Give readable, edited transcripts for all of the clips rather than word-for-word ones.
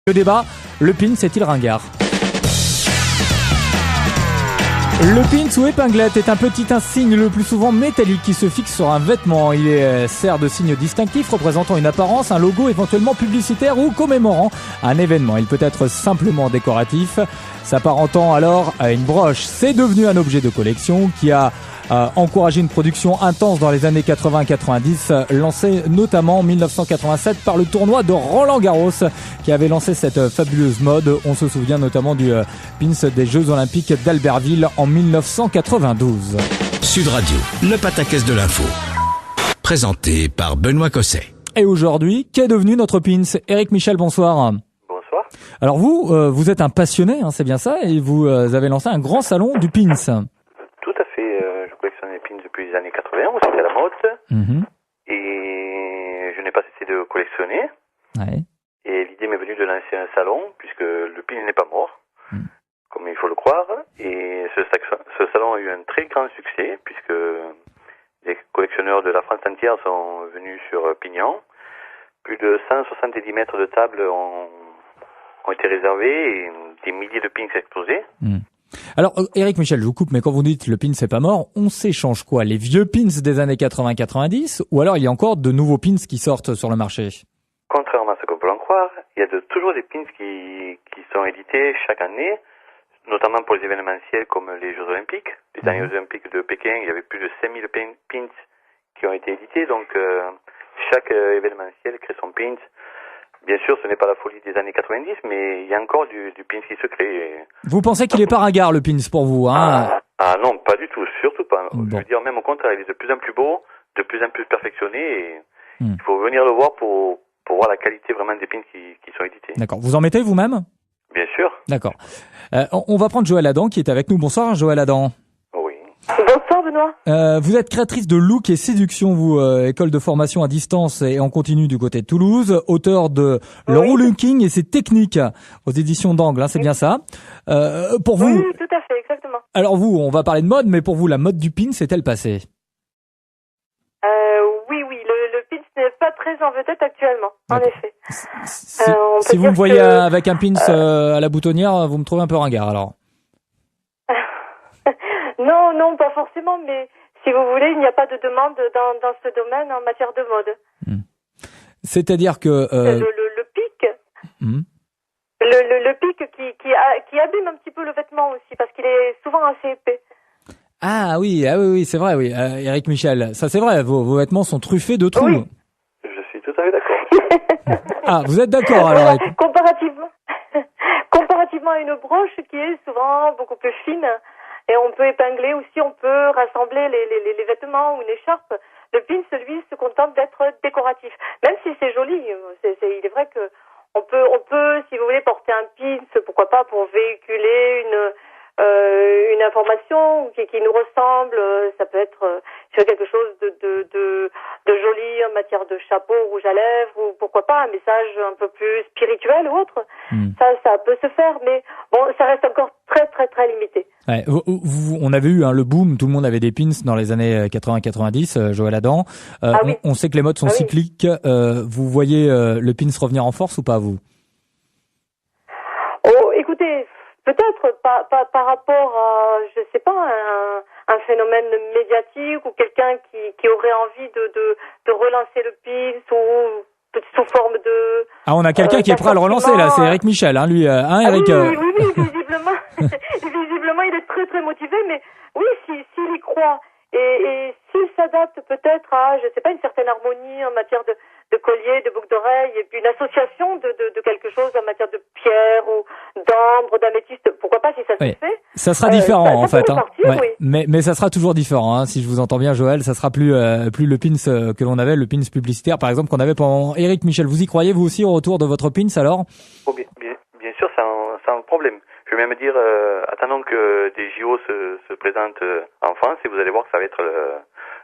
Le débat, le pins est-il ringard? Le pins ou épinglette est un petit insigne le plus souvent métallique qui se fixe sur un vêtement. Il sert de signe distinctif représentant une apparence, un logo éventuellement publicitaire ou commémorant un événement. Il peut être simplement décoratif, s'apparentant alors à une broche. C'est devenu un objet de collection qui a encouragé une production intense dans les années 80-90, lancée notamment en 1987 par le tournoi de Roland-Garros qui avait lancé cette fabuleuse mode. On se souvient notamment du pins des Jeux Olympiques d'Albertville en 1992. Sud Radio, le pataquès de l'info. Présenté par Benoît Cosset. Et aujourd'hui, qu'est devenu notre pins? Éric Michel, bonsoir. Bonsoir. Alors vous êtes un passionné, hein, c'est bien ça, et vous avez lancé un grand salon du pins. Tout à fait. Je collectionne les pins depuis les années 80, où c'était la mode. Et je n'ai pas cessé de collectionner. Ouais. Et l'idée m'est venue de lancer un salon, puisque le pin n'est pas mort, comme il faut le croire. Et ce salon a eu un très grand succès, puisque les collectionneurs de la France entière sont venus sur Pignan. Plus de 170 mètres de table ont été réservés et des milliers de pins exposés. Alors, Éric Michel, je vous coupe, mais quand vous dites le pins c'est pas mort, on s'échange quoi? Les vieux pins des années 80-90 ou alors il y a encore de nouveaux pins qui sortent sur le marché? Contrairement à ce qu'on peut en croire, il y a toujours des pins qui sont édités chaque année, notamment pour les événementiels comme les Jeux Olympiques. Les derniers Jeux Olympiques de Pékin, il y avait plus de 5000 pins qui ont été édités, donc chaque événementiel crée son pins. Bien sûr, ce n'est pas la folie des années 90, mais il y a encore du pins qui se crée. Vous pensez qu'il est pas ringard le pins pour vous, hein? Ah non, pas du tout, surtout pas. Bon. Je veux dire, même au contraire, il est de plus en plus beau, de plus en plus perfectionné, et il faut venir le voir pour voir la qualité vraiment des pins qui sont édités. D'accord. Vous en mettez vous-même? Bien sûr. D'accord. On va prendre Joëlle Adam qui est avec nous. Bonsoir Joëlle Adam. Oui. Bonsoir Benoît. Vous êtes créatrice de Look et Séduction, vous, école de formation à distance et en continu du côté de Toulouse, auteur de Le Looking et ses techniques aux éditions d'Angle, hein, c'est bien ça. Pour vous. Oui, tout à fait, exactement. Alors vous, on va parler de mode, mais pour vous, la mode du pin, c'est-elle passée? Oui, le pins n'est pas très en vedette actuellement, en effet. Si vous me voyez avec un pins à la boutonnière, vous me trouvez un peu ringard alors. Non, pas forcément, mais si vous voulez, il n'y a pas de demande dans ce domaine en matière de mode. C'est-à-dire que... Le pic, le pic qui abîme un petit peu le vêtement aussi, parce qu'il est souvent assez épais. Ah oui, c'est vrai, oui. Éric Michel, ça c'est vrai, vos vêtements sont truffés de trous. Oui. Je suis tout à fait d'accord. Ah, vous êtes d'accord alors? Comparativement à une broche qui est souvent beaucoup plus fine, et on peut épingler aussi, on peut rassembler les vêtements ou une écharpe. Le pins, lui, se contente d'être décoratif. Même si c'est joli, il est vrai que on peut, si vous voulez, porter un pins, pourquoi pas, pour véhiculer une information qui nous ressemble. Ça peut être sur quelque chose de joli en matière de chapeau, rouge à lèvres, ou pourquoi pas un message un peu plus spirituel ou autre. Ça peut se faire, mais bon, ça reste encore très très très limité. Ouais, on avait eu le boom, tout le monde avait des pins dans les années 80-90, Joëlle Adam. Oui. On sait que les modes sont cycliques. Vous voyez le pins revenir en force ou pas, vous? Oh, écoutez, peut-être par rapport à, je sais pas, un phénomène médiatique ou quelqu'un qui aurait envie de relancer le pins ou sous forme de... Ah, on a quelqu'un qui est prêt à le relancer là, c'est Éric Michel, hein, lui, Éric. Oui, visiblement, visiblement il est très très motivé, mais oui, s'il y croit et s'il s'adapte peut-être à, je sais pas, une certaine harmonie en matière de collier, de boucles d'oreilles, et puis une association de quelque chose en matière de pierre ou d'ambre, d'améthyste, pourquoi pas si ça se fait. Ça sera différent en fait, partir, hein. Ouais. Oui. Mais ça sera toujours différent, hein, si je vous entends bien, Joël. Ça sera plus le pins que l'on avait, le pins publicitaire par exemple qu'on avait pendant. Éric Michel, vous y croyez vous aussi au retour de votre pins alors? Oh, bien sûr, c'est un problème. Je vais même dire, attendons que des JO se présentent en France et vous allez voir que ça va être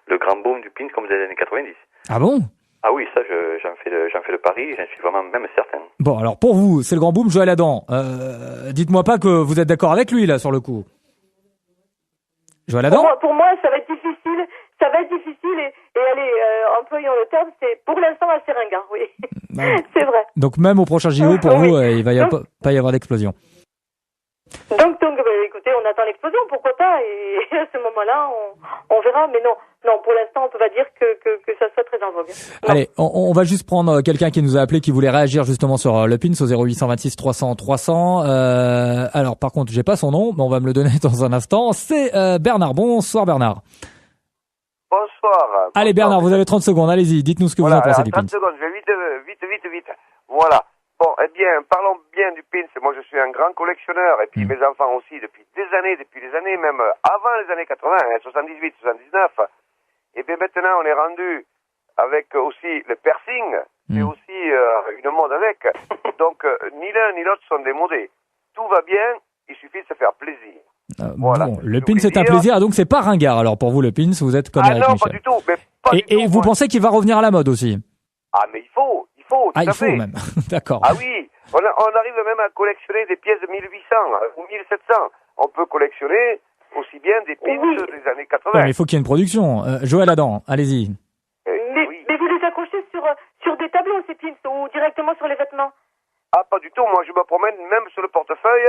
le grand boom du pins comme des années 90. Ah bon? Ah oui, ça, j'en fais le pari, j'en suis vraiment même certain. Bon, alors pour vous, c'est le grand boom, Joël Adam. Dites-moi pas que vous êtes d'accord avec lui là sur le coup. Joël Adam? Pour moi, ça va être difficile. ça va être difficile et allez, employons le terme, c'est pour l'instant assez ringard, oui. C'est vrai. Donc même au prochain JO, pour vous, il va pas y avoir d'explosion. Donc, écoutez, on attend l'explosion, pourquoi pas, et à ce moment-là, on verra, mais non, pour l'instant, on peut pas dire que ça soit très en vogue. Non. Allez, on va juste prendre quelqu'un qui nous a appelé, qui voulait réagir justement sur le pins au 0826 300 300. Alors, par contre, j'ai pas son nom, mais on va me le donner dans un instant. C'est Bernard. Bonsoir Bernard. Bonsoir. Allez Bernard, vous avez 30 secondes, allez-y, dites-nous ce que vous en pensez du pins. 30 secondes, je vais vite. Voilà. Bon, eh bien, parlons bien du pins. Moi, je suis un grand collectionneur, et puis mes enfants aussi, depuis les années, même avant les années 80, 78, 79. Et bien maintenant, on est rendu avec aussi le piercing, c'est aussi une mode avec. Donc, ni l'un ni l'autre sont démodés. Tout va bien, il suffit de se faire plaisir. Voilà. Bon, le pins c'est un plaisir, donc c'est pas ringard. Alors pour vous, le pins, vous êtes comme Eric non, Michel. pas du tout. Mais pas du Et tout, vous pensez qu'il va revenir à la mode aussi? Ah, mais il faut, tout à il faut fait. même. D'accord. Ah oui, on arrive même à collectionner des pièces de 1800 ou 1700. On peut collectionner aussi bien des pins des années 80. Ouais, mais il faut qu'il y ait une production. Joël Adam, allez-y. Mais vous les accrochez sur des tableaux, ces pins, ou directement sur les vêtements? Ah, pas du tout. Moi, je me promène même sur le portefeuille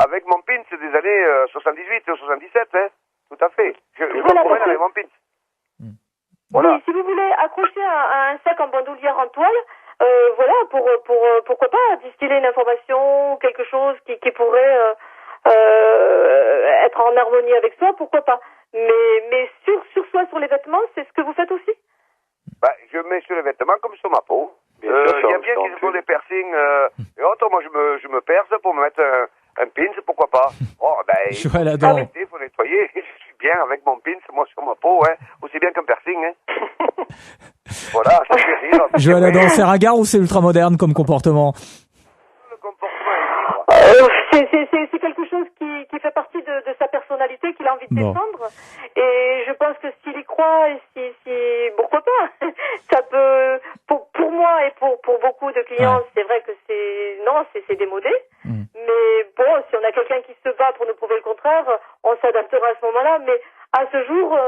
avec mon pins des années 78 ou 77. Hein. Tout à fait. Je me promène avec mon pins. Voilà. Oui, si vous voulez accrocher un sac en bandoulière en toile, voilà, pourquoi pas distiller une information ou quelque chose qui pourrait être en harmonie avec soi, pourquoi pas. Mais sur soi, sur les vêtements, c'est ce que vous faites aussi? Bah, je mets sur les vêtements comme sur ma peau. Il y a bien qu'ils font des piercings et autres. Moi, je me perce pour me mettre un pins, pourquoi pas. Oh, ben, Joël Adam. il faut nettoyer. Je suis bien avec mon pins, moi, sur ma peau, hein. Aussi bien qu'un piercing, hein. Voilà, ça fait rire. Joël Adam, c'est ringard ou c'est ultra moderne comme comportement? Le comportement est libre. C'est quelque chose qui fait partie de sa personnalité, qu'il a envie de défendre. Et je pense que s'il y croit, et si pourquoi pas, ça peut, pour moi et pour beaucoup de clients, c'est vrai que c'est démodé. Mais bon, si on a quelqu'un qui se bat pour nous prouver le contraire, on s'adaptera à ce moment-là. Mais à ce jour,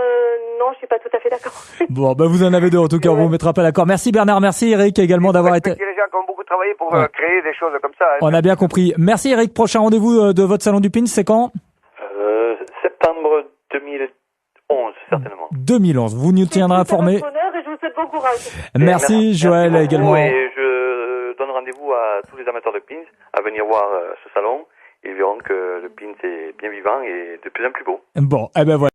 non, je suis pas tout à fait d'accord. Bon, ben vous en avez deux en tout cas, on vous mettra pas d'accord. Merci Bernard, merci Eric également d'avoir été. Il y a des gens qui ont beaucoup travaillé pour créer des choses comme ça. Hein. On a bien compris. Merci Eric. Prochain rendez-vous de votre salon du pins, c'est quand? Septembre 2011, certainement. 2011. Vous nous tiendrez informés. Et je vous souhaite bon courage. Merci Joël merci également. Et je donne rendez-vous à tous les amateurs de pins à venir voir ce salon. Ils verront que le pins est bien vivant et de plus en plus beau. Bon, eh ben voilà.